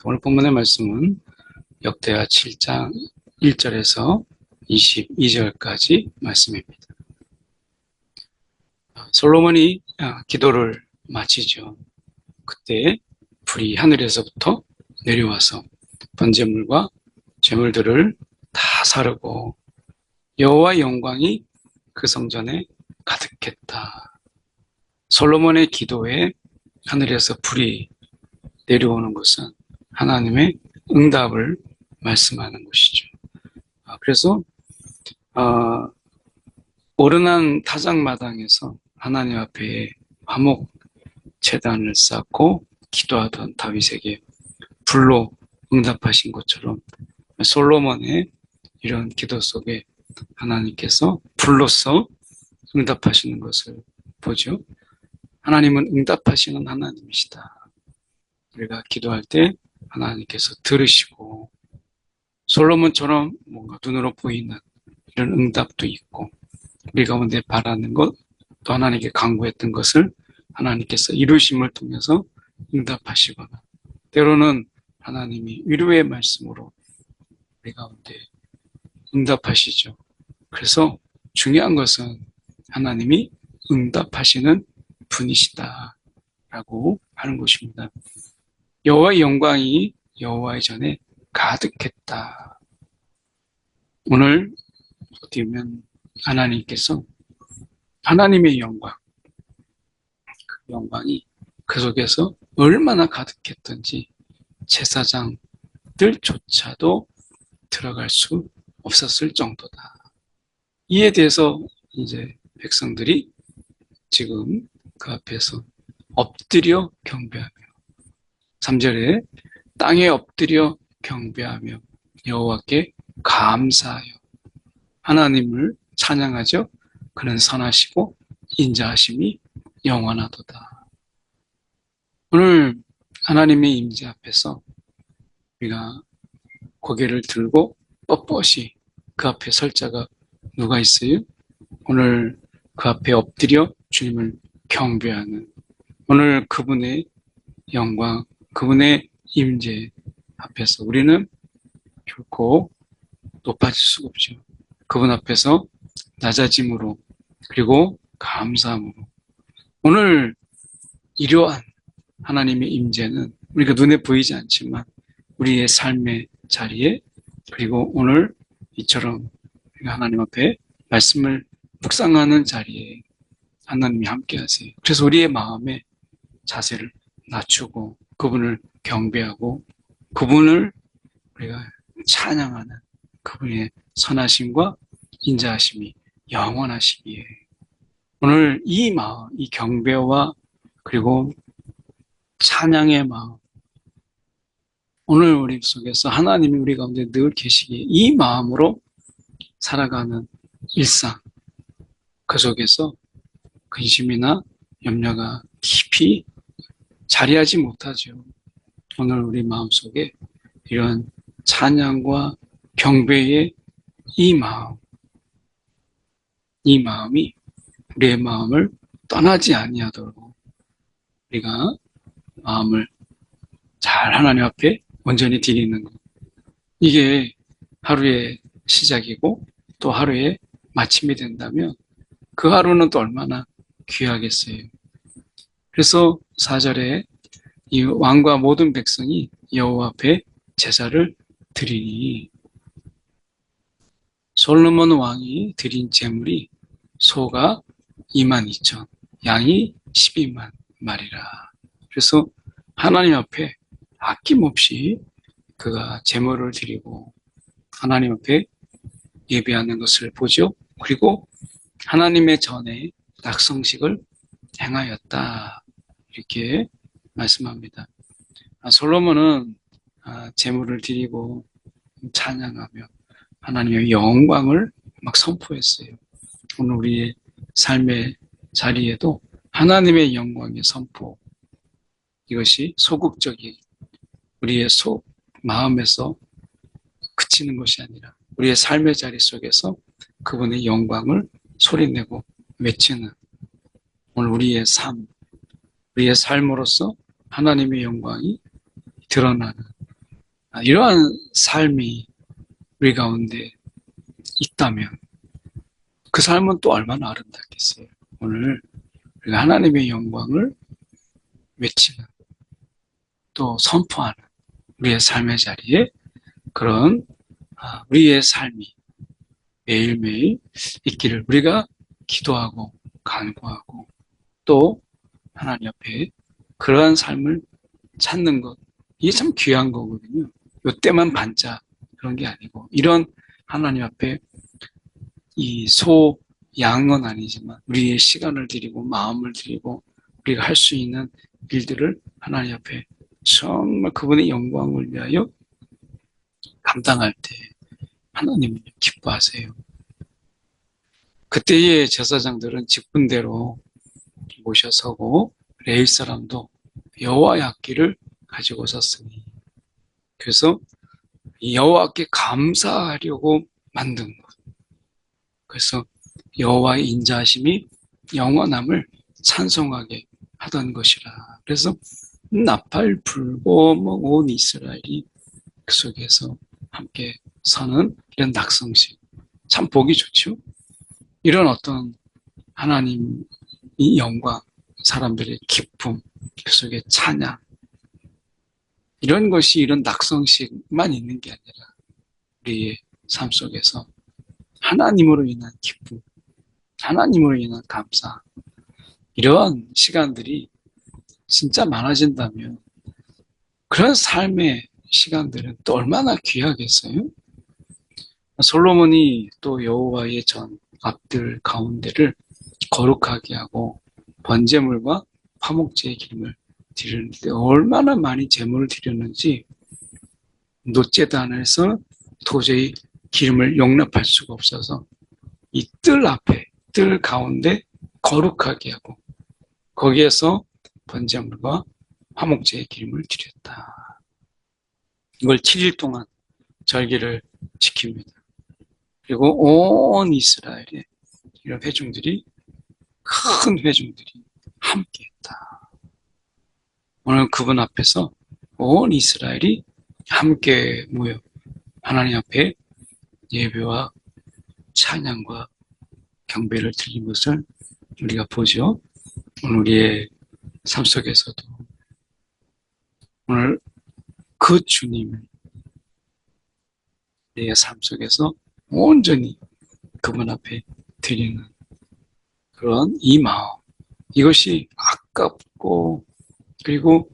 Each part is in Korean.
오늘 본문의 말씀은 역대하 7장 1절에서 22절까지 말씀입니다. 솔로몬이 기도를 마치죠. 그때 불이 하늘에서부터 내려와서 번제물과 제물들을 다 사르고 여호와의 영광이 그 성전에 가득했다. 솔로몬의 기도에 하늘에서 불이 내려오는 것은 하나님의 응답을 말씀하는 것이죠. 그래서 오르난 타작마당에서 하나님 앞에 화목 제단을 쌓고 기도하던 다윗에게 불로 응답하신 것처럼 솔로몬의 이런 기도 속에 하나님께서 불로서 응답하시는 것을 보죠. 하나님은 응답하시는 하나님이시다. 우리가 기도할 때 하나님께서 들으시고 솔로몬처럼 뭔가 눈으로 보이는 이런 응답도 있고 우리 가운데 바라는 것 또 하나님께 간구했던 것을 하나님께서 이루심을 통해서 응답하시거나 때로는 하나님이 위로의 말씀으로 우리 가운데 응답하시죠. 그래서 중요한 것은 하나님이 응답하시는 분이시다 라고 하는 것입니다. 여호와의 영광이 여호와의 전에 가득했다. 오늘 어떻게 보면 하나님께서 하나님의 영광, 그 영광이 그 속에서 얼마나 가득했던지 제사장들조차도 들어갈 수 없었을 정도다. 이에 대해서 이제 백성들이 지금 그 앞에서 엎드려 경배하며 3절에 땅에 엎드려 경배하며 여호와께 감사하여 하나님을 찬양하죠. 그는 선하시고 인자하심이 영원하도다. 오늘 하나님의 임재 앞에서 우리가 고개를 들고 뻣뻣이 그 앞에 설 자가 누가 있어요? 오늘 그 앞에 엎드려 주님을 경배하는 오늘 그분의 영광, 그분의 임재 앞에서 우리는 결코 높아질 수가 없죠. 그분 앞에서 낮아짐으로 그리고 감사함으로 오늘 이러한 하나님의 임재는 우리가 눈에 보이지 않지만 우리의 삶의 자리에 그리고 오늘 이처럼 우리가 하나님 앞에 말씀을 묵상하는 자리에 하나님이 함께 하세요. 그래서 우리의 마음에 자세를 낮추고 그분을 경배하고 그분을 우리가 찬양하는 그분의 선하심과 인자하심이 영원하시기에 오늘 이 마음, 이 경배와 그리고 찬양의 마음 오늘 우리 속에서 하나님이 우리 가운데 늘 계시기에 이 마음으로 살아가는 일상 그 속에서 근심이나 염려가 깊이 자리하지 못하죠. 오늘 우리 마음속에 이런 찬양과 경배의 이 마음이 우리의 마음을 떠나지 아니하도록 우리가 마음을 잘 하나님 앞에 온전히 드리는 것. 이게 하루의 시작이고 또 하루의 마침이 된다면 그 하루는 또 얼마나 귀하겠어요. 그래서 4절에 이 왕과 모든 백성이 여호와 앞에 제사를 드리니 솔로몬 왕이 드린 제물이 소가 22,000, 양이 12만 마리라. 그래서 하나님 앞에 아낌없이 그가 제물을 드리고 하나님 앞에 예배하는 것을 보죠. 그리고 하나님의 전에 낙성식을 행하였다. 이렇게 말씀합니다. 솔로몬은 제물을 드리고 찬양하며 하나님의 영광을 막 선포했어요. 오늘 우리의 삶의 자리에도 하나님의 영광의 선포 이것이 소극적인 우리의 속 마음에서 그치는 것이 아니라 우리의 삶의 자리 속에서 그분의 영광을 소리내고 외치는 오늘 우리의 삶, 우리의 삶으로서 하나님의 영광이 드러나는 이러한 삶이 우리 가운데 있다면 그 삶은 또 얼마나 아름답겠어요. 오늘 우리가 하나님의 영광을 외치는 또 선포하는 우리의 삶의 자리에 그런 우리의 삶이 매일매일 있기를 우리가 기도하고 간구하고 또 하나님 앞에 그러한 삶을 찾는 것, 이게 참 귀한 거거든요. 이때만 반짝 그런 게 아니고 이런 하나님 앞에 이 양은 아니지만 우리의 시간을 드리고 마음을 드리고 우리가 할 수 있는 일들을 하나님 앞에 정말 그분의 영광을 위하여 감당할 때 하나님을 기뻐하세요. 그때의 제사장들은 직분대로 모셔서고 레위 사람도 여호와의 악기를 가지고 섰으니 그래서 여호와께 감사하려고 만든 것. 그래서 여호와의 인자하심이 영원함을 찬송하게 하던 것이라. 그래서 나팔 불고 온 이스라엘이 그 속에서 함께 서는 이런 낙성식 참 보기 좋죠. 이런 어떤 하나님의 영광, 사람들의 기쁨, 그 속에 찬양 이런 것이 이런 낙성식만 있는 게 아니라 우리의 삶 속에서 하나님으로 인한 기쁨, 하나님으로 인한 감사 이런 시간들이 진짜 많아진다면 그런 삶의 시간들은 또 얼마나 귀하겠어요? 솔로몬이 또 여호와의 전 앞들 가운데를 거룩하게 하고 번제물과 화목제의 기름을 드리는데 얼마나 많이 제물을 드렸는지 놋제단에서 도저히 기름을 용납할 수가 없어서 이 뜰 앞에 뜰 가운데 거룩하게 하고 거기에서 번제물과 화목제의 기름을 드렸다. 이걸 7일 동안 절기를 지킵니다. 그리고 온 이스라엘의 이런 회중들이 큰 회중들이 함께했다. 오늘 그분 앞에서 온 이스라엘이 함께 모여 하나님 앞에 예배와 찬양과 경배를 드린 것을 우리가 보죠. 오늘 우리의 삶 속에서도 오늘 그 주님을 내 삶 속에서 온전히 그분 앞에 드리는 그런 이 마음, 이것이 아깝고 그리고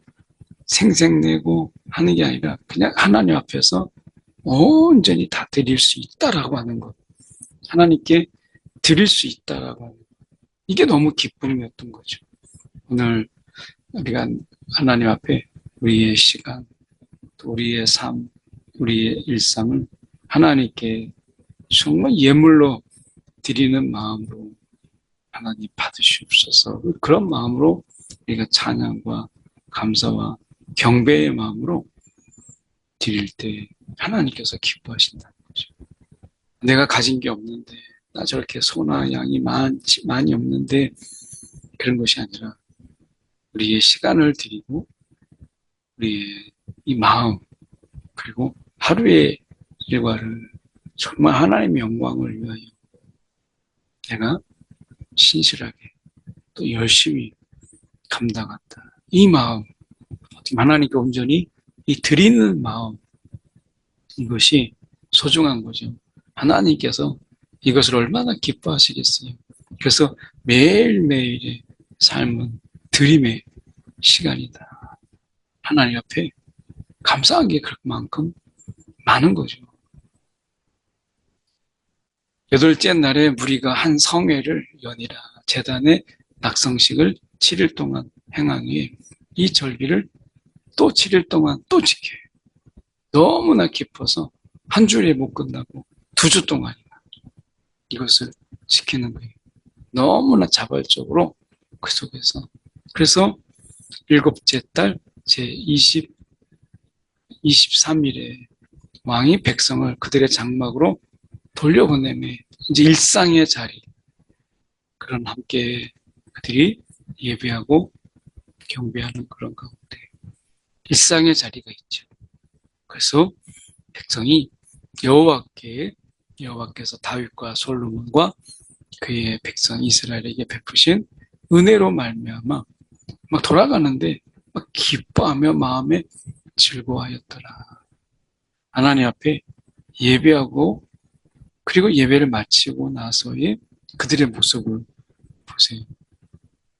생색내고 하는 게 아니라 그냥 하나님 앞에서 온전히 다 드릴 수 있다라고 하는 것, 하나님께 드릴 수 있다라고 하는 것, 이게 너무 기쁨이었던 거죠. 오늘 우리가 하나님 앞에 우리의 시간, 또 우리의 삶, 우리의 일상을 하나님께 정말 예물로 드리는 마음으로 하나님 받으시옵소서. 그런 마음으로 우리가 찬양과 감사와 경배의 마음으로 드릴 때 하나님께서 기뻐하신다는 거죠. 내가 가진 게 없는데, 나 저렇게 소나 양이 많이 없는데 그런 것이 아니라 우리의 시간을 드리고 우리의 이 마음 그리고 하루의 일과를 정말 하나님의 영광을 위하여 내가 신실하게 또 열심히 감당한다. 이 마음, 하나님께 온전히 이 드리는 마음, 이것이 소중한 거죠. 하나님께서 이것을 얼마나 기뻐하시겠어요. 그래서 매일매일의 삶은 드림의 시간이다. 하나님 앞에 감사한 게 그만큼 많은 거죠. 8째 날에 무리가 한 성회를 여니라. 제단의 낙성식을 7일 동안 행한 후에 이 절기를 또 7일 동안 또 지켜요. 너무나 깊어서 한 주에 못 끝나고 2주 동안이나 이것을 지키는 거예요. 너무나 자발적으로 그 속에서. 그래서 7째 달 제23일에 왕이 백성을 그들의 장막으로 돌려보내매 이제 일상의 자리, 그런 함께 그들이 예배하고 경배하는 그런 가운데 일상의 자리가 있죠. 그래서 백성이 여호와께서 다윗과 솔로몬과 그의 백성 이스라엘에게 베푸신 은혜로 말미암아 막 돌아가는데 막 기뻐하며 마음에 즐거워하였더라. 하나님 앞에 예배하고 그리고 예배를 마치고 나서의 그들의 모습을 보세요.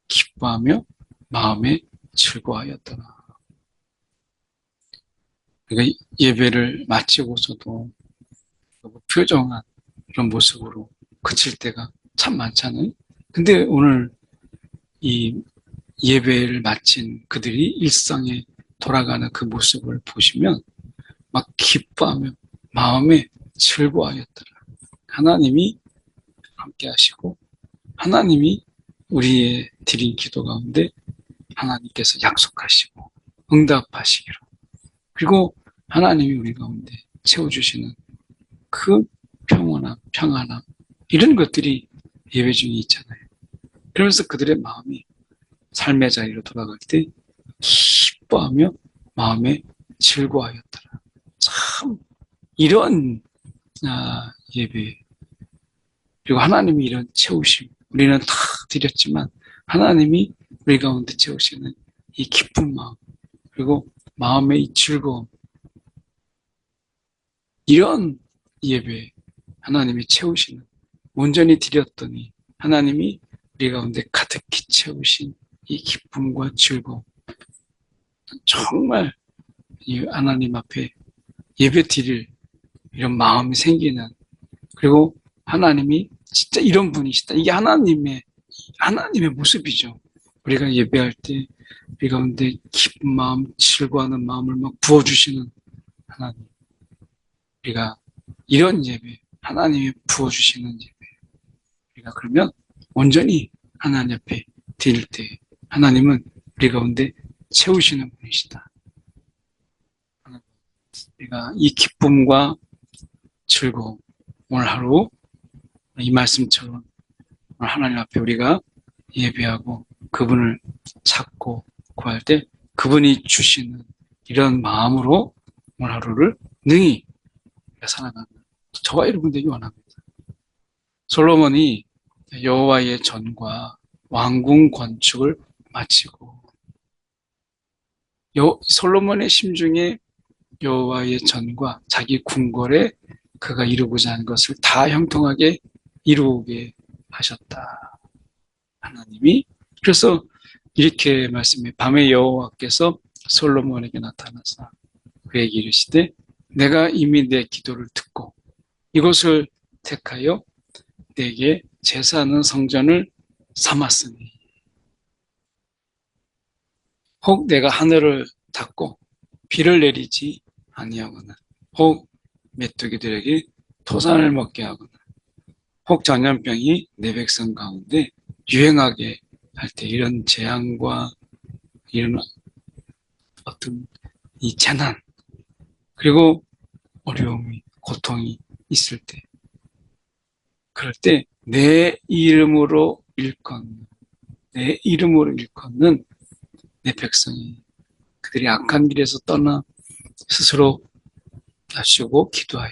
기뻐하며 마음에 즐거워하였더라. 그러니까 예배를 마치고서도 표정한 그런 모습으로 그칠 때가 참 많잖아요. 근데 오늘 이 예배를 마친 그들이 일상에 돌아가는 그 모습을 보시면 막 기뻐하며 마음에 즐거워하였더라. 하나님이 함께 하시고 하나님이 우리의 드린 기도 가운데 하나님께서 약속하시고 응답하시기로 그리고 하나님이 우리 가운데 채워주시는 그 평안함 이런 것들이 예배 중에 있잖아요. 그러면서 그들의 마음이 삶의 자리로 돌아갈 때 기뻐하며 마음에 즐거워하였더라. 참 이런 예배 그리고 하나님이 이런 채우심 우리는 다 드렸지만 하나님이 우리 가운데 채우시는 이 기쁜 마음 그리고 마음의 이 즐거움 이런 예배 하나님이 채우시는 온전히 드렸더니 하나님이 우리 가운데 가득히 채우신 이 기쁨과 즐거움 정말 이 하나님 앞에 예배 드릴 이런 마음이 생기는 그리고 하나님이 진짜 이런 분이시다. 이게 하나님의 모습이죠. 우리가 예배할 때 우리 가운데 기쁜 마음, 즐거워하는 마음을 막 부어주시는 하나님. 우리가 이런 예배, 하나님이 부어주시는 예배. 우리가 그러면 온전히 하나님 앞에 드릴 때 하나님은 우리 가운데 채우시는 분이시다. 우리가 이 기쁨과 즐거움, 오늘 하루 이 말씀처럼 하나님 앞에 우리가 예배하고 그분을 찾고 구할 때 그분이 주시는 이런 마음으로 오늘 하루를 능히 살아가는 저와 여러분 되기 원합니다. 솔로몬이 여호와의 전과 왕궁 건축을 마치고 솔로몬의 심중에 여호와의 전과 자기 궁궐에 그가 이루고자 하는 것을 다 형통하게 이루게 하셨다. 하나님이 그래서 이렇게 말씀해 밤에 여호와께서 솔로몬에게 나타나서 그에게 이르시되 내가 이미 내 기도를 듣고 이곳을 택하여 내게 제사하는 성전을 삼았으니 혹 내가 하늘을 닫고 비를 내리지 아니하거나 혹 메뚜기들에게 토산을 먹게 하거나 혹 전염병이 내 백성 가운데 유행하게 할 때 이런 재앙과 이런 어떤 이 재난 그리고 어려움이 고통이 있을 때 그럴 때 내 이름으로 일컫는 내 백성이 그들이 악한 길에서 떠나 스스로 낮추고 기도하여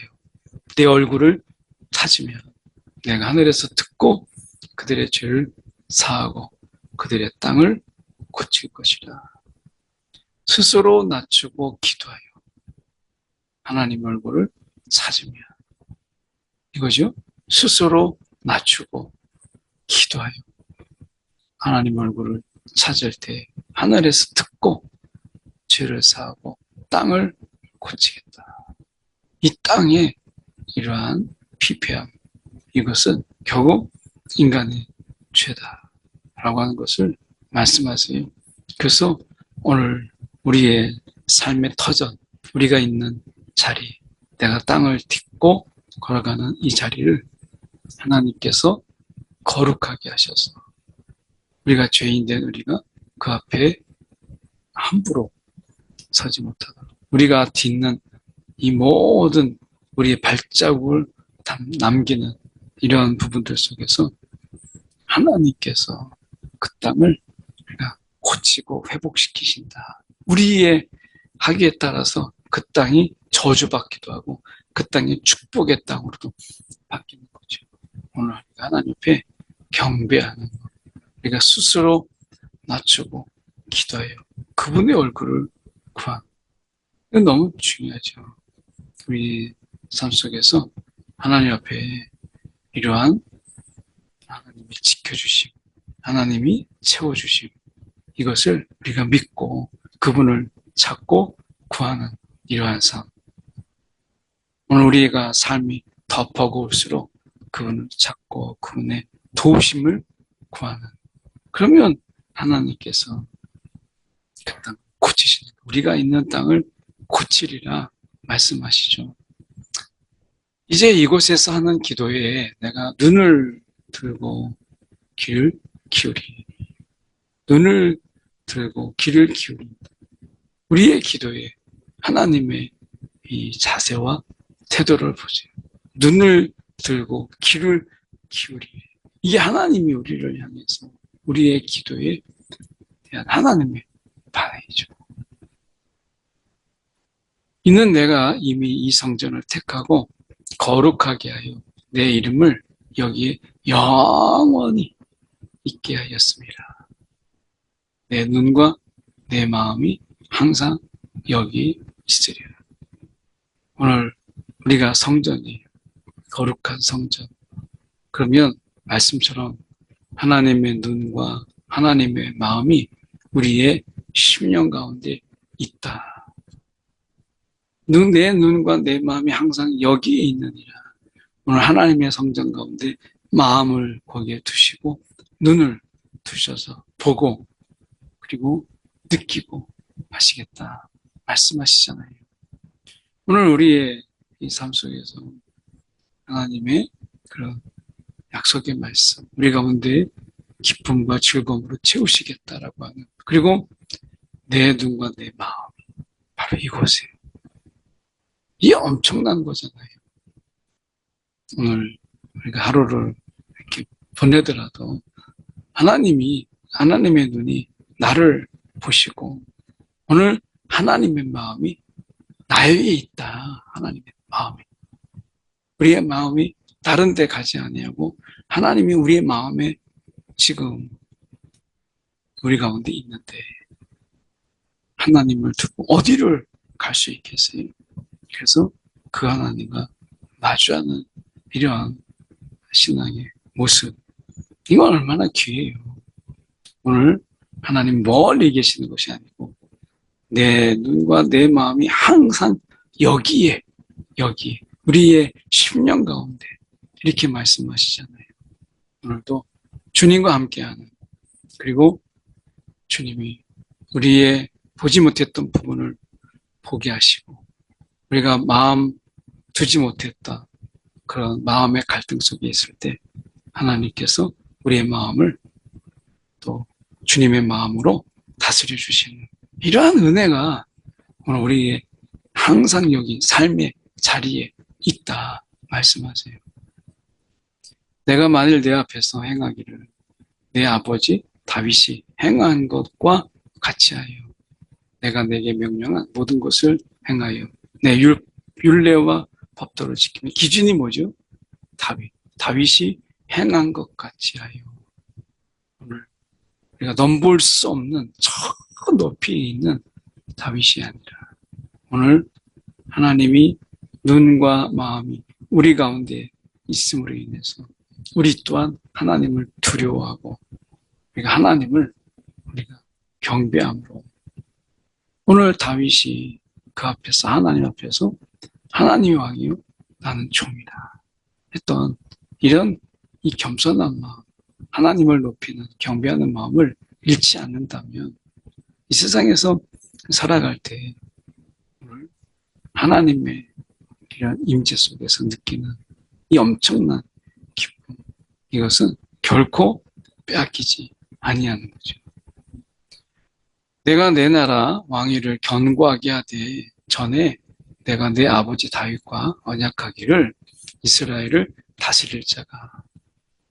내 얼굴을 찾으면 내가 하늘에서 듣고 그들의 죄를 사하고 그들의 땅을 고칠 것이라. 스스로 낮추고 기도하여 하나님 얼굴을 찾으면 이거죠. 스스로 낮추고 기도하여 하나님 얼굴을 찾을 때 하늘에서 듣고 죄를 사하고 땅을 고치겠다. 이 땅에 이러한 피폐함 이것은 결국 인간의 죄다라고 하는 것을 말씀하세요. 그래서 오늘 우리의 삶의 터전 우리가 있는 자리 내가 땅을 딛고 걸어가는 이 자리를 하나님께서 거룩하게 하셔서 우리가 죄인된 우리가 그 앞에 함부로 서지 못하도록 우리가 딛는 이 모든 우리의 발자국을 남기는 이런 부분들 속에서 하나님께서 그 땅을 우리가 고치고 회복시키신다. 우리의 하기에 따라서 그 땅이 저주받기도 하고 그 땅이 축복의 땅으로도 바뀌는 거죠. 오늘 우리가 하나님 앞에 경배하는 것, 우리가 스스로 낮추고 기도해요. 그분의 얼굴을 구하는 거 너무 중요하죠. 우리 삶 속에서 하나님 앞에 이러한 하나님이 지켜주심, 하나님이 채워주심, 이것을 우리가 믿고 그분을 찾고 구하는 이러한 삶. 오늘 우리가 삶이 더 버거울수록 그분을 찾고 그분의 도우심을 구하는. 그러면 하나님께서 그 땅을 고치시는, 우리가 있는 땅을 고치리라 말씀하시죠. 이제 이곳에서 하는 기도에 내가 눈을 들고 귀를 기울이, 눈을 들고 귀를 기울이, 우리의 기도에 하나님의 이 자세와 태도를 보세요. 눈을 들고 귀를 기울이, 이게 하나님이 우리를 향해서 우리의 기도에 대한 하나님의 반응이죠. 이는 내가 이미 이 성전을 택하고 거룩하게 하여 내 이름을 여기에 영원히 있게 하였습니다. 내 눈과 내 마음이 항상 여기 있으리라. 오늘 우리가 성전이에요. 거룩한 성전. 그러면 말씀처럼 하나님의 눈과 하나님의 마음이 우리의 심령 가운데 있다. 내 눈과 내 마음이 항상 여기에 있느니라. 오늘 하나님의 성전 가운데 마음을 거기에 두시고 눈을 두셔서 보고 그리고 느끼고 하시겠다 말씀하시잖아요. 오늘 우리의 이 삶 속에서 하나님의 그런 약속의 말씀, 우리 가운데 기쁨과 즐거움으로 채우시겠다라고 하는, 그리고 내 눈과 내 마음, 바로 이곳에. 이게 엄청난 거잖아요. 오늘 우리가 하루를 이렇게 보내더라도 하나님의 눈이 나를 보시고 오늘 하나님의 마음이 나에 있다. 하나님의 마음이. 우리의 마음이 다른 데 가지 아니하고 하나님이 우리의 마음에 지금 우리 가운데 있는데 하나님을 두고 어디를 갈 수 있겠어요? 그래서 그 하나님과 마주하는 이러한 신앙의 모습, 이건 얼마나 귀해요. 오늘 하나님 멀리 계시는 것이 아니고 내 눈과 내 마음이 항상 여기에 우리의 심령 가운데 이렇게 말씀하시잖아요. 오늘도 주님과 함께하는, 그리고 주님이 우리의 보지 못했던 부분을 보게 하시고 우리가 마음 두지 못했다 그런 마음의 갈등 속에 있을 때 하나님께서 우리의 마음을 또 주님의 마음으로 다스려 주시는 이러한 은혜가 오늘 우리의 항상 여기 삶의 자리에 있다 말씀하세요. 내가 만일 내 앞에서 행하기를 내 아버지 다윗이 행한 것과 같이 하여 내가 내게 명령한 모든 것을 행하여 내 율례와 법도를 지키면, 기준이 뭐죠? 다윗이 행한 것 같이 하여. 오늘 우리가 넘볼 수 없는 저 높이에 있는 다윗이 아니라 오늘 하나님이 눈과 마음이 우리 가운데 있음으로 인해서 우리 또한 하나님을 두려워하고 우리가 하나님을 우리가 경배함으로, 오늘 다윗이 그 앞에서 하나님 앞에서 하나님의 왕이요 나는 종이다 했던 이런 이 겸손한 마음, 하나님을 높이는 경배하는 마음을 잃지 않는다면 이 세상에서 살아갈 때 오늘 하나님의 이런 임재 속에서 느끼는 이 엄청난 기쁨, 이것은 결코 빼앗기지 아니하는 거죠. 내가 내 나라 왕위를 견고하게 하되 전에 내가 내 아버지 다윗과 언약하기를 이스라엘을 다스릴 자가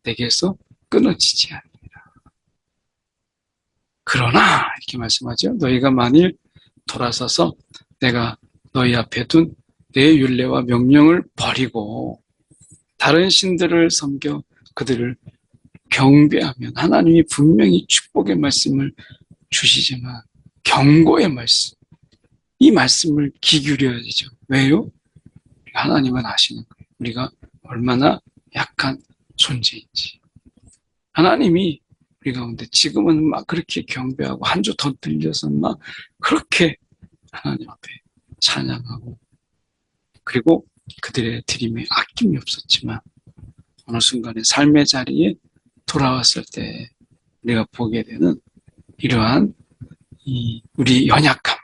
내게서 끊어지지 않으리라. 그러나 이렇게 말씀하죠. 너희가 만일 돌아서서 내가 너희 앞에 둔 내 율례와 명령을 버리고 다른 신들을 섬겨 그들을 경배하면 하나님이 분명히 축복의 말씀을 주시지만 경고의 말씀, 이 말씀을 귀 기울여야죠. 왜요? 하나님은 아시는 거예요. 우리가 얼마나 약한 존재인지. 하나님이 우리 가운데 지금은 막 그렇게 경배하고 한 주 더 들려서 막 그렇게 하나님 앞에 찬양하고, 그리고 그들의 드림에 아낌이 없었지만 어느 순간에 삶의 자리에 돌아왔을 때 우리가 보게 되는 이러한 우리 연약함,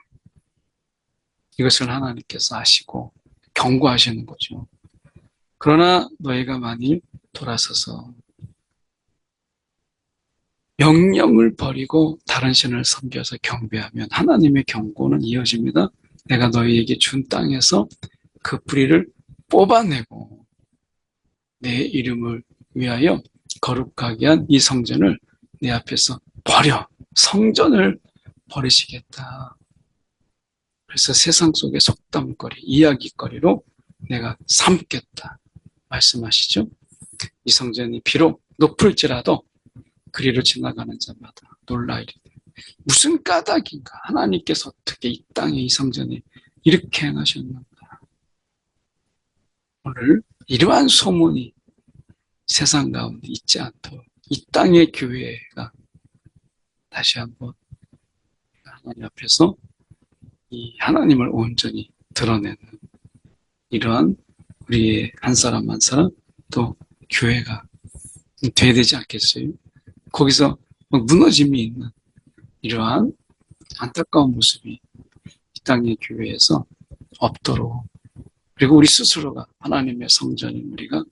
이것을 하나님께서 아시고 경고하시는 거죠. 그러나 너희가 만일 돌아서서 명령을 버리고 다른 신을 섬겨서 경배하면 하나님의 경고는 이어집니다. 내가 너희에게 준 땅에서 그 뿌리를 뽑아내고 내 이름을 위하여 거룩하게 한 이 성전을 내 앞에서 버려. 성전을 버리시겠다. 그래서 세상 속의 속담거리, 이야기거리로 내가 삼겠다 말씀하시죠. 이 성전이 비록 높을지라도 그리로 지나가는 자마다 놀라 이르되 무슨 까닭인가, 하나님께서 어떻게 이 땅에 이 성전에 이렇게 행하셨는가. 오늘 이러한 소문이 세상 가운데 있지 않도록 이 땅의 교회가 다시 한번 하나님 앞에서 이 하나님을 온전히 드러내는 이러한 우리의 한 사람 한 사람 또 교회가 돼야 되지 않겠어요? 거기서 무너짐이 있는 이러한 안타까운 모습이 이 땅의 교회에서 없도록, 그리고 우리 스스로가 하나님의 성전인 우리가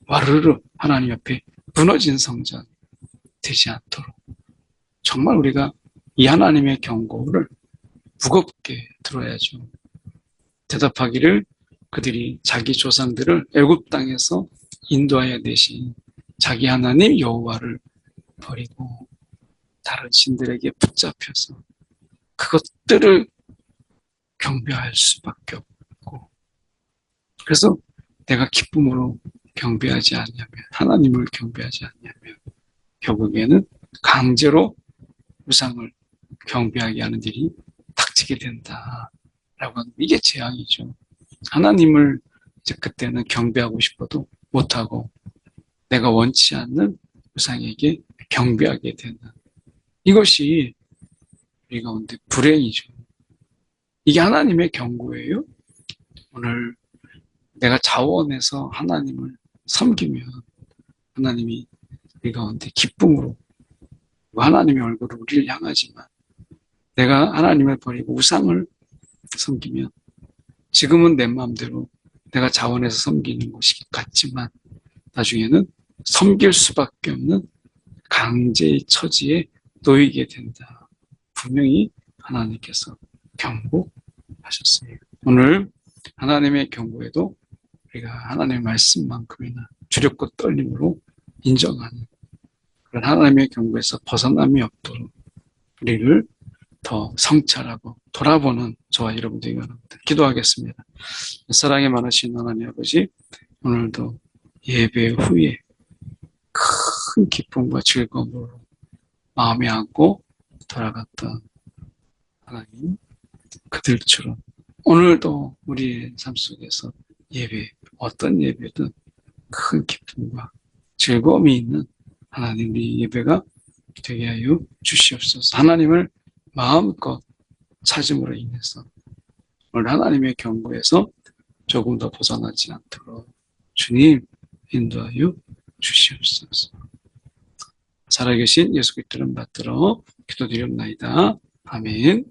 와르르 하나님 앞에 무너진 성전 되지 않도록 정말 우리가 이 하나님의 경고를 무겁게 들어야죠. 대답하기를 그들이 자기 조상들을 애굽 땅에서 인도하여 내신 자기 하나님 여호와를 버리고 다른 신들에게 붙잡혀서 그것들을 경배할 수밖에 없고, 그래서 내가 기쁨으로 경배하지 않냐면, 하나님을 경배하지 않냐면 결국에는 강제로 우상을 경배하게 하는 일이 닥치게 된다라고 하는, 이게 재앙이죠. 하나님을 이제 그때는 경배하고 싶어도 못하고 내가 원치 않는 우상에게 경배하게 되는, 이것이 우리 가운데 불행이죠. 이게 하나님의 경고예요. 오늘 내가 자원해서 하나님을 섬기면 하나님이 우리 가운데 기쁨으로 하나님의 얼굴을 우리를 향하지만, 내가 하나님을 버리고 우상을 섬기면 지금은 내 마음대로 내가 자원해서 섬기는 것이 같지만 나중에는 섬길 수밖에 없는 강제의 처지에 놓이게 된다. 분명히 하나님께서 경고하셨어요. 오늘 하나님의 경고에도 우리가 하나님의 말씀만큼이나 두렵고 떨림으로 인정하는 그런 하나님의 경고에서 벗어남이 없도록 우리를 더 성찰하고 돌아보는 저와 여러분들이 원합니다. 기도하겠습니다. 사랑이 많으신 하나님 아버지, 오늘도 예배 후에 큰 기쁨과 즐거움으로 마음에 안고 돌아갔던 하나님, 그들처럼 오늘도 우리의 삶 속에서 예배, 어떤 예배든 큰 기쁨과 즐거움이 있는 하나님, 우리 예배가 되게 하여 주시옵소서. 하나님을 마음껏 찾음으로 인해서 오늘 하나님의 경고에서 조금 더 벗어나지 않도록 주님 인도하여 주시옵소서. 살아계신 예수 그리스도를 받들어 기도드리옵나이다. 아멘.